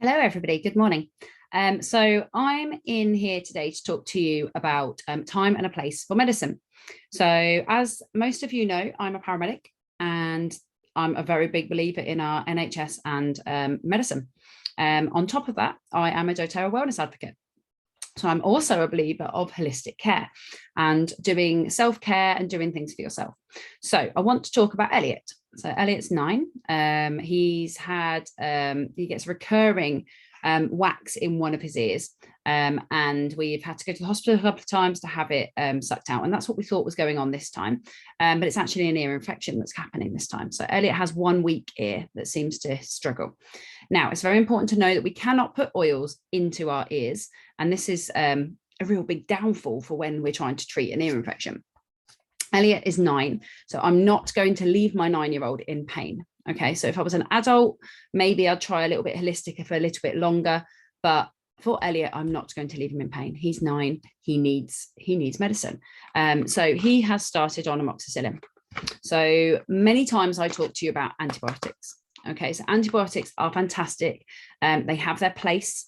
Hello, everybody. Good morning. So I'm in here today to talk to you about time and a place for medicine. So as most of you know, I'm a paramedic and I'm a very big believer in our NHS and medicine. On top of that, I am a doTERRA wellness advocate. So I'm also a believer of holistic care and doing self-care and doing things for yourself. So I want to talk about Elliott. So Elliott's 9. He gets recurring wax in one of his ears. And we've had to go to the hospital a couple of times to have it sucked out. And that's what we thought was going on this time. But it's actually an ear infection that's happening this time. So Elliott has one weak ear that seems to struggle. Now, it's very important to know that we cannot put oils into our ears. And this is a real big downfall for when we're trying to treat an ear infection. Elliott is 9, so I'm not going to leave my 9-year-old in pain. Okay, so if I was an adult, maybe I'd try a little bit holistic for a little bit longer, but for Elliott, I'm not going to leave him in pain. He's 9, he needs medicine. So he has started on amoxicillin. So many times I talk to you about antibiotics. Okay, so antibiotics are fantastic. They have their place.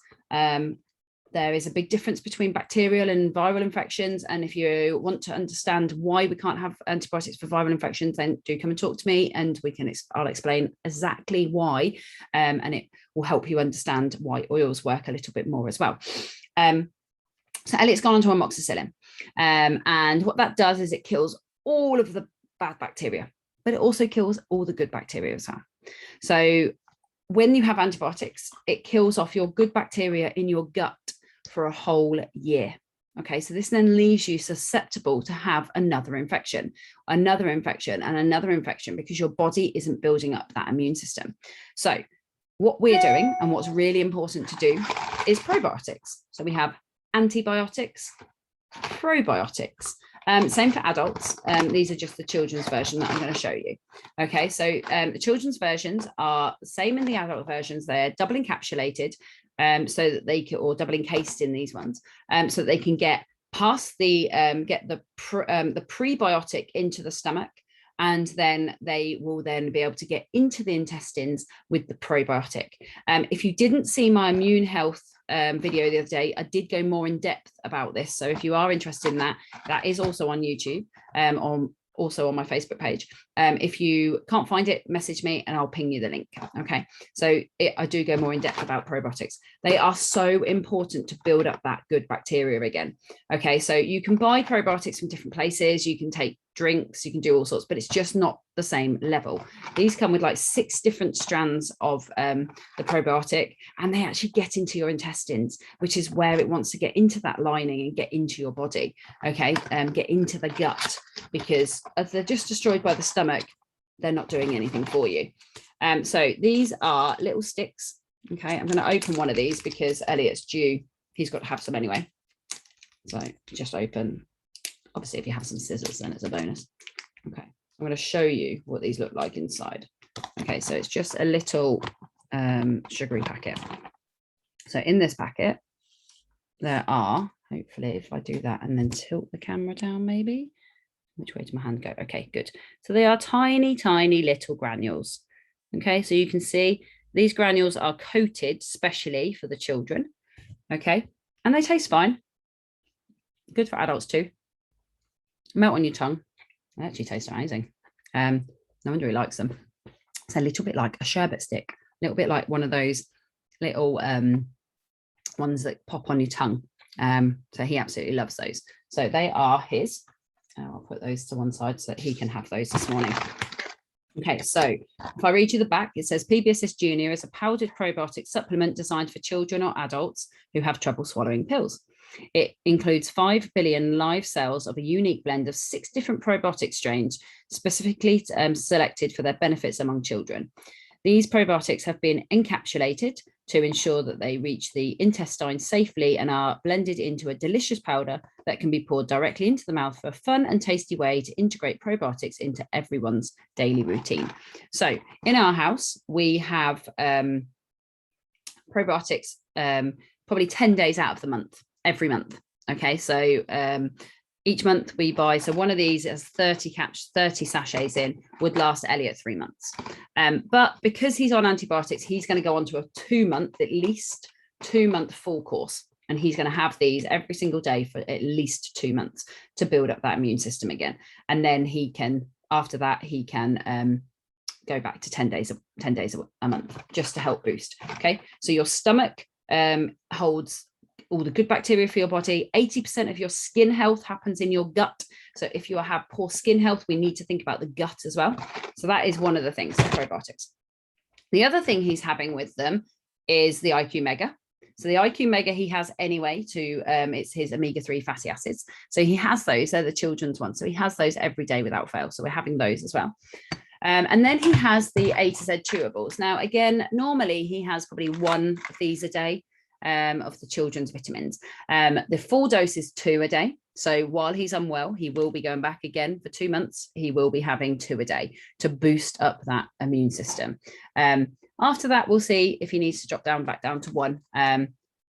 There is a big difference between bacterial and viral infections. And if you want to understand why we can't have antibiotics for viral infections, then do come and talk to me and I'll explain exactly why. And it will help you understand why oils work a little bit more as well. So Elliott's gone on to amoxicillin. And what that does is it kills all of the bad bacteria, but it also kills all the good bacteria as well. So when you have antibiotics, it kills off your good bacteria in your gut for a whole year. Okay, so this then leaves you susceptible to have another infection, and another infection because your body isn't building up that immune system. So what we're doing and what's really important to do is probiotics. So we have antibiotics, probiotics. Same for adults. These are just the children's version that I'm going to show you. Okay, so the children's versions are the same in the adult versions. They're double encapsulated, so that they can, or double encased in these ones, so that they can get past the prebiotic into the stomach, and then they will then be able to get into the intestines with the probiotic. If you didn't see my immune health video the other day, I did go more in depth about this. So if you are interested in that, that is also on YouTube, also on my Facebook page. If you can't find it, message me and I'll ping you the link. Okay, so I do go more in depth about probiotics. They are so important to build up that good bacteria again. Okay, so you can buy probiotics from different places, you can take drinks, you can do all sorts, but it's just not the same level. These come with like 6 different strands of the probiotic, and they actually get into your intestines, which is where it wants to get into that lining and get into your body. Okay, get into the gut, because if they're just destroyed by the stomach, they're not doing anything for you. So these are little sticks. Okay, I'm going to open one of these because Elliott's due. He's got to have some anyway. So just open. Obviously, if you have some scissors, then it's a bonus. Okay, I'm going to show you what these look like inside. Okay, so it's just a little sugary packet. So in this packet, there are, hopefully, if I do that and then tilt the camera down, maybe. Which way does my hand go? Okay, good. So they are tiny, tiny little granules. Okay, so you can see these granules are coated specially for the children. Okay, and they taste fine. Good for adults too. Melt on your tongue. They actually taste amazing. No wonder he likes them. It's a little bit like a sherbet stick, a little bit like one of those little ones that pop on your tongue. So he absolutely loves those. So they are his. I'll put those to one side so that he can have those this morning. Okay, so if I read you the back, it says PBSS Junior is a powdered probiotic supplement designed for children or adults who have trouble swallowing pills. It includes 5 billion live cells of a unique blend of 6 different probiotic strains, specifically selected for their benefits among children. These probiotics have been encapsulated to ensure that they reach the intestine safely and are blended into a delicious powder that can be poured directly into the mouth for a fun and tasty way to integrate probiotics into everyone's daily routine. So in our house, we have probiotics probably 10 days out of the month, every month. Okay, so Each month we buy, so one of these has 30 sachets in, would last Elliott 3 months. But because he's on antibiotics, he's going to go on to a 2 month, at least 2 month full course. And he's going to have these every single day for at least 2 months to build up that immune system again. And then he can, after that, he can go back to 10 days a month just to help boost. Okay, so your stomach holds all the good bacteria for your body. 80% of your skin health happens in your gut. So if you have poor skin health, we need to think about the gut as well. So that is one of the things, the probiotics. The other thing he's having with them is the IQ Mega. So the IQ Mega he has anyway it's his omega-3 fatty acids. So he has those, they're the children's ones. So he has those every day without fail. So we're having those as well. And then he has the A to Z chewables. Now, again, normally he has probably one of these a day. Of the children's vitamins. The full dose is 2 a day. So while he's unwell, he will be going back again for 2 months. He will be having 2 a day to boost up that immune system. After that, we'll see if he needs to drop back down to 1,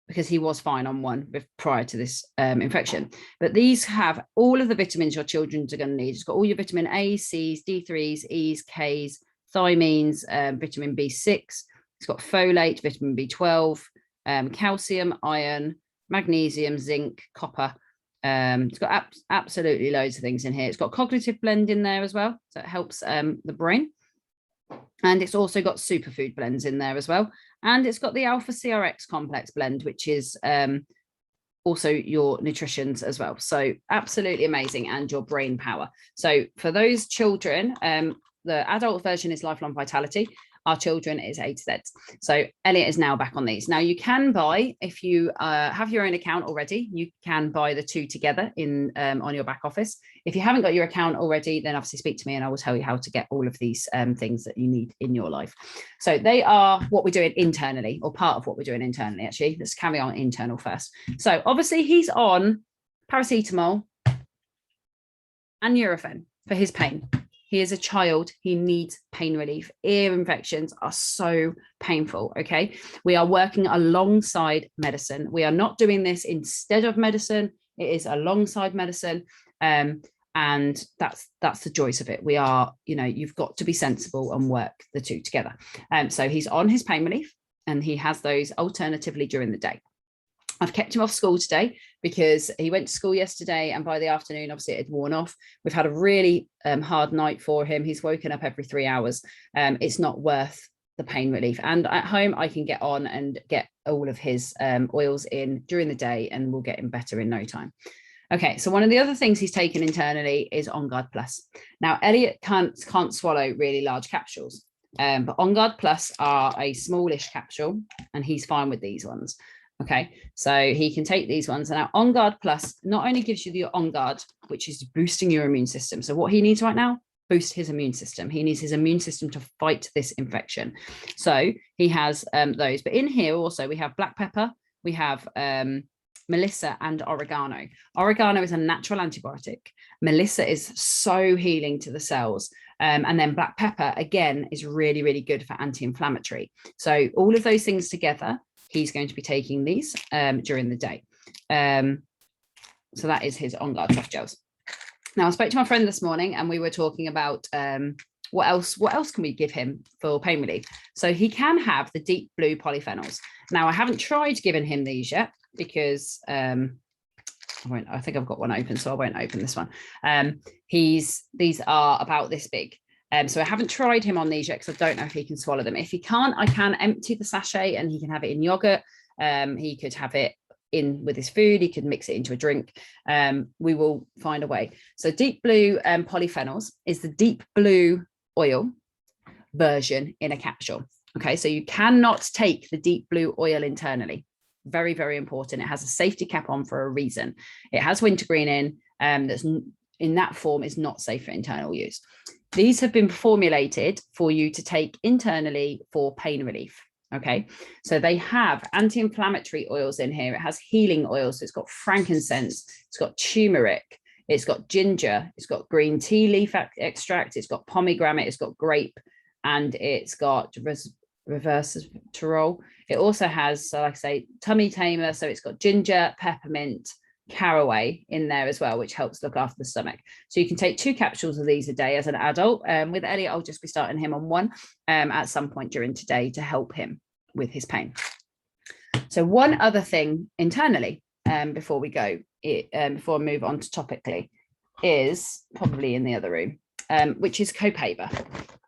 because he was fine on 1 prior to this infection. But these have all of the vitamins your children are going to need. It's got all your vitamin A, C's, D3s, E's, K's, thiamines, vitamin B6. It's got folate, vitamin B12, calcium, iron, magnesium, zinc, copper. It's got absolutely loads of things in here. It's got cognitive blend in there as well, so it helps the brain. And it's also got superfood blends in there as well. And it's got the alpha CRX complex blend, which is also your nutritions as well. So absolutely amazing, and your brain power. So for those children, the adult version is Lifelong Vitality. Our children is A to Z. So Elliott is now back on these. Now you can buy, if you have your own account already, you can buy the 2 together in on your back office. If you haven't got your account already, then obviously speak to me and I will tell you how to get all of these things that you need in your life. So they are what we're doing internally, or part of what we're doing internally, actually. Let's carry on internal first. So obviously he's on paracetamol and Nurofen for his pain. He is a child. He needs pain relief. Ear infections are so painful, okay? We are working alongside medicine. We are not doing this instead of medicine. It is alongside medicine. And that's the joys of it. We are, you've got to be sensible and work the 2 together. So he's on his pain relief, and he has those alternatively during the day. I've kept him off school today because he went to school yesterday, and by the afternoon, obviously, it had worn off. We've had a really hard night for him. He's woken up every 3 hours. It's not worth the pain relief. And at home, I can get on and get all of his oils in during the day, and we'll get him better in no time. Okay, so one of the other things he's taken internally is On Guard Plus. Now, Elliott can't swallow really large capsules, but On Guard Plus are a smallish capsule, and he's fine with these ones. Okay, so he can take these ones. And now On Guard Plus not only gives you the On Guard, which is boosting your immune system. So what he needs right now, boost his immune system. He needs his immune system to fight this infection. So he has those. But in here also, we have black pepper, we have Melissa, and oregano. Oregano is a natural antibiotic. Melissa is so healing to the cells. And then black pepper, again, is really, really good for anti-inflammatory. So all of those things together, he's going to be taking these during the day. So that is his On Guard soft gels. Now, I spoke to my friend this morning, and we were talking about what else can we give him for pain relief. So he can have the deep blue polyphenols. Now, I haven't tried giving him these yet because I think I've got one open, so I won't open this one. These are about this big. So I haven't tried him on these yet because I don't know if he can swallow them. If he can't, I can empty the sachet and he can have it in yogurt. He could have it in with his food. He could mix it into a drink. We will find a way. So deep blue polyphenols is the deep blue oil version in a capsule. Okay, so you cannot take the deep blue oil internally. Very, very important. It has a safety cap on for a reason. It has wintergreen in, that's in that form is not safe for internal use. These have been formulated for you to take internally for pain relief. Okay, so they have anti-inflammatory oils in here. It has healing oils. So it's got frankincense, it's got turmeric, it's got ginger, it's got green tea leaf extract, it's got pomegranate, it's got grape, and it's got resveratrol. It also has, so like I say, tummy tamer. So it's got ginger, peppermint, caraway in there as well, which helps look after the stomach. So you can take 2 capsules of these a day as an adult. With Elliott, I'll just be starting him on 1 at some point during today to help him with his pain. So one other thing internally, before we go, before I move on to topically, is probably in the other room, which is copaiba.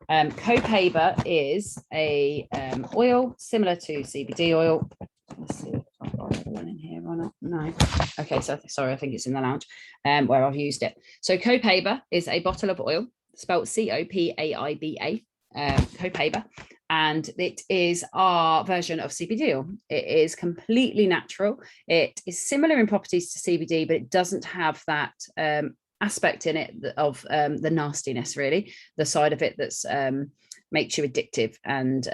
Copaiba is a oil similar to CBD oil. Let's see if I've got another one in here or not. No. Okay, so sorry, I think it's in the lounge where I've used it. So copaiba is a bottle of oil, spelled C-O-P-A-I-B-A, copaiba, and it is our version of CBD oil. It is completely natural. It is similar in properties to CBD, but it doesn't have that aspect in it of the nastiness, really, the side of it that's makes you addictive and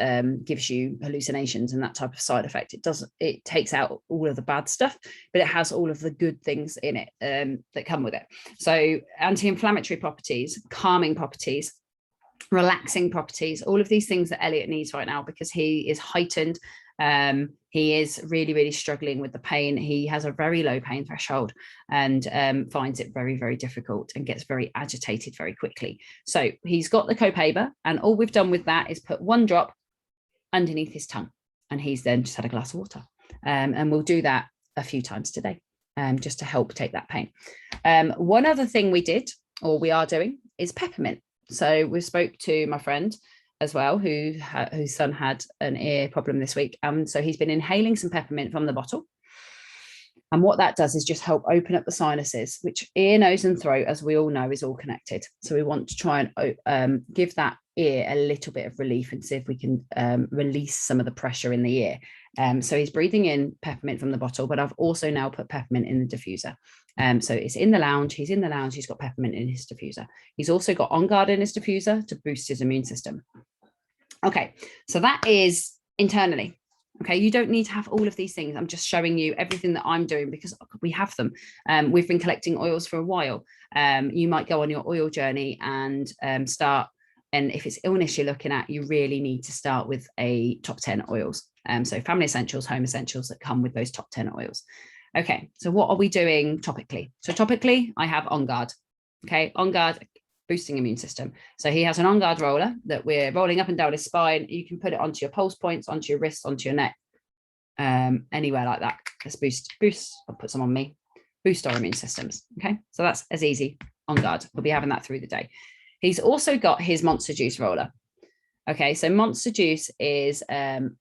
gives you hallucinations and that type of side effect. It takes out all of the bad stuff, but it has all of the good things in it that come with it. So anti-inflammatory properties, calming properties, relaxing properties, all of these things that Elliott needs right now, because he is heightened. He is really, really struggling with the pain. He has a very low pain threshold and finds it very, very difficult and gets very agitated very quickly. So he's got the copaiba, and all we've done with that is put 1 drop underneath his tongue, and he's then just had a glass of water. And we'll do that a few times today just to help take that pain. One other thing we did, or we are doing, is peppermint. So we spoke to my friend as well, whose son had an ear problem this week. So he's been inhaling some peppermint from the bottle. And what that does is just help open up the sinuses, which ear, nose and throat, as we all know, is all connected. So we want to try and give that ear a little bit of relief and see if we can release some of the pressure in the ear. So he's breathing in peppermint from the bottle, but I've also now put peppermint in the diffuser. So it's in the lounge, he's in the lounge, he's got peppermint in his diffuser. He's also got On Guard in his diffuser to boost his immune system. Okay, so that is internally. Okay, you don't need to have all of these things. I'm just showing you everything that I'm doing because we have them. We've been collecting oils for a while. You might go on your oil journey and start, and if it's illness you're looking at, you really need to start with a top 10 oils. So family essentials, home essentials that come with those top 10 oils. Okay, so what are we doing topically? So topically, I have On Guard. Okay, On Guard, boosting immune system. So he has an On Guard roller that we're rolling up and down his spine. You can put it onto your pulse points, onto your wrists, onto your neck, anywhere like that. Let's boost. I'll put some on me. Boost our immune systems. Okay, so that's as easy. On Guard. We'll be having that through the day. He's also got his Monster Juice roller. Okay, so Monster Juice is 30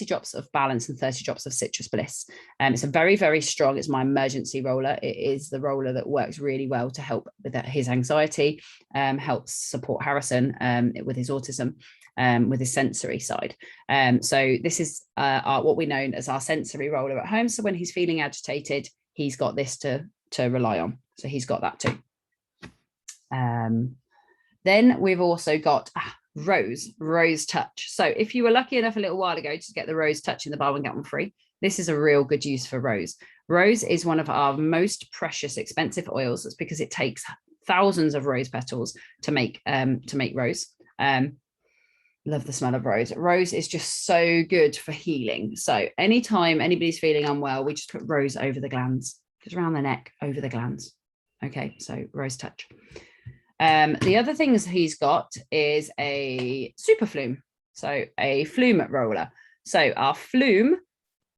drops of Balance and 30 drops of Citrus Bliss. It's a very, very strong, it's my emergency roller. It is the roller that works really well to help with his anxiety, helps support Harrison with his autism, with his sensory side. So this is what we know as our sensory roller at home. So when he's feeling agitated, he's got this to rely on. So he's got that too. Then we've also got Rose Touch. So if you were lucky enough a little while ago to get the Rose Touch in the buy one get one free, this is a real good use for Rose. Rose is one of our most precious, expensive oils. That's because it takes thousands of rose petals to make rose. Love the smell of rose. Rose is just so good for healing. So anytime anybody's feeling unwell, we just put rose over the glands, just around the neck, over the glands. Okay, so Rose Touch. The other things he's got is a superflume, so a flume roller. So our flume,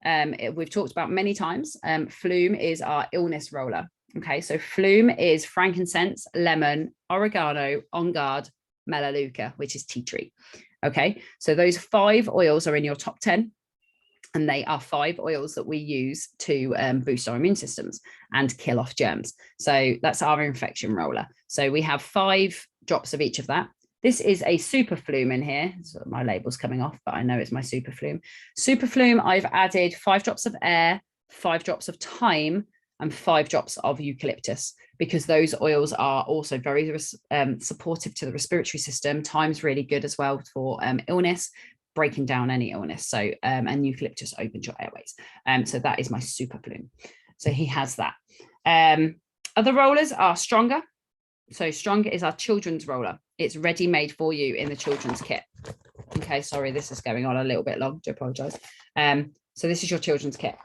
we've talked about many times. Flume is our illness roller. Okay, so flume is frankincense, lemon, oregano, On Guard, melaleuca, which is tea tree. Okay, so those 5 oils are in your top 10. And they are 5 oils that we use to boost our immune systems and kill off germs. So that's our infection roller. So we have 5 drops of each of that. This is a superflume in here. So my label's coming off, but I know it's my superflume. Superflume, I've added 5 drops of air, 5 drops of thyme, and 5 drops of eucalyptus, because those oils are also very supportive to the respiratory system. Thyme's really good as well for illness, breaking down any illness. So and eucalyptus opens your airways. So that is my superflume. So he has that. Other rollers are Stronger. So Stronger is our children's roller. It's ready made for you in the children's kit. Okay, sorry, this is going on a little bit long. Do apologize. So this is your children's kit.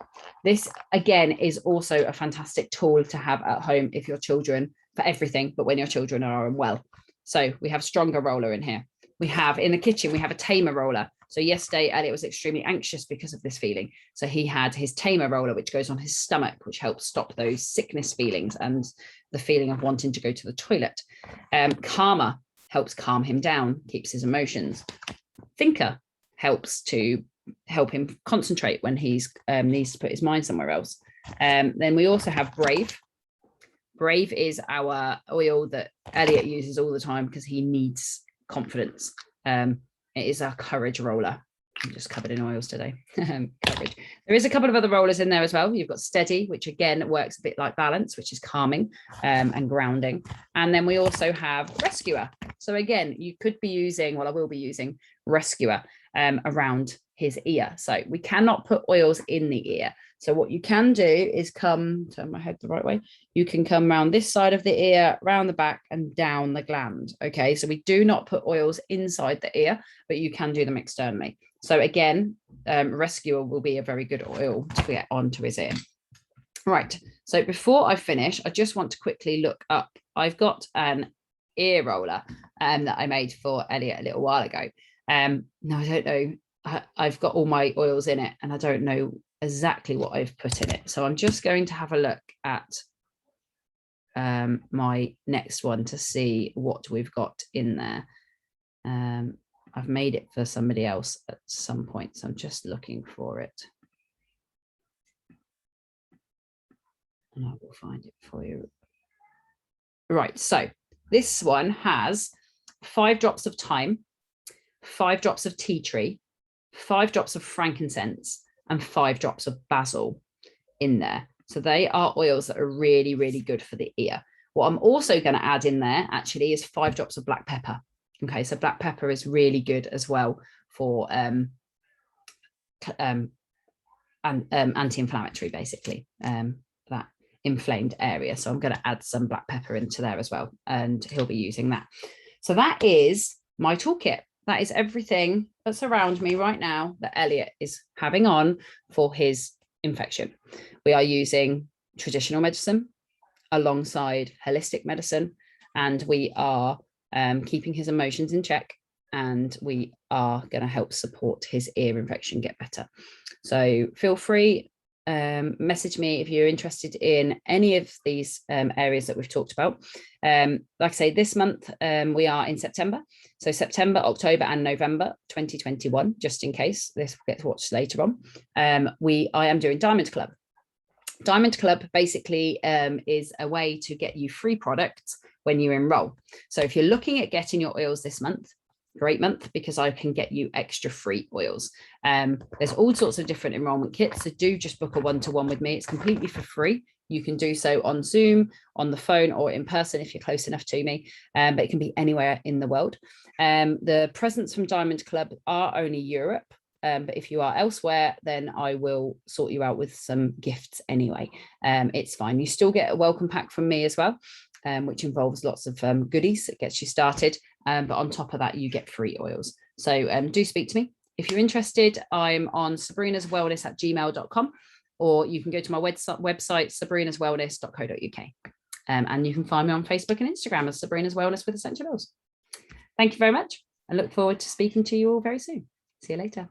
This, again, is also a fantastic tool to have at home if your children, for everything, but when your children are unwell. So we have stronger roller in here. We have in the kitchen, we have a tamer roller. So yesterday, Elliot was extremely anxious because of this feeling. So he had his tamer roller, which goes on his stomach, which helps stop those sickness feelings and the feeling of wanting to go to the toilet. Calmer helps calm him down, keeps his emotions. Thinker helps to help him concentrate when he's needs to put his mind somewhere else. Then we also have Brave. Brave is our oil that Elliot uses all the time because he needs confidence. It is our courage roller. I'm just covered in oils today. Courage. There is a couple of other rollers in there as well. You've got Steady, which again works a bit like Balance, which is calming and grounding. And then we also have Rescuer. So again, you could be using, well, I will be using Rescuer around his ear. So we cannot put oils in the ear. So what you can do is turn my head the right way. You can come around this side of the ear, round the back and down the gland. Okay, so we do not put oils inside the ear, but you can do them externally. So again, Rescuer will be a very good oil to get onto his ear. Right, so before I finish, I just want to quickly look up. I've got an ear roller that I made for Elliot a little while ago. No, I don't know. I've got all my oils in it and I don't know exactly what I've put in it. So I'm just going to have a look at my next one to see what we've got in there. I've made it for somebody else at some point, so I'm just looking for it. And I will find it for you. Right, so this one has 5 drops of thyme, 5 drops of tea tree, 5 drops of frankincense, and 5 drops of basil in there. So they are oils that are really, really good for the ear. What I'm also going to add in there actually is 5 drops of black pepper. Okay, so black pepper is really good as well for anti-inflammatory, basically, that inflamed area. So I'm going to add some black pepper into there as well, and he'll be using that. So that is my toolkit. That is everything that's around me right now that Elliot is having on for his infection. We are using traditional medicine alongside holistic medicine, and we are keeping his emotions in check, and we are going to help support his ear infection get better. So feel free, message me if you're interested in any of these areas that we've talked about. Like I say, this month we are in September. So September, October and November 2021, just in case this gets watched later on. I am doing Diamond Club. Diamond Club basically is a way to get you free products when you enroll. So if you're looking at getting your oils this month, great month, because I can get you extra free oils. There's all sorts of different enrollment kits, so do just book a one-to-one with me. It's completely for free. You can do so on Zoom, on the phone, or in person if you're close enough to me, but it can be anywhere in the world. The presents from Diamond Club are only Europe, but if you are elsewhere, then I will sort you out with some gifts anyway. It's fine. You still get a welcome pack from me as well, which involves lots of goodies that gets you started. But on top of that, you get free oils. So do speak to me. If you're interested, I'm on sabrinaswellness@gmail.com, or you can go to my website, sabrinaswellness.co.uk. And you can find me on Facebook and Instagram as Sabrina's Wellness with Essential Oils. Thank you very much. I look forward to speaking to you all very soon. See you later.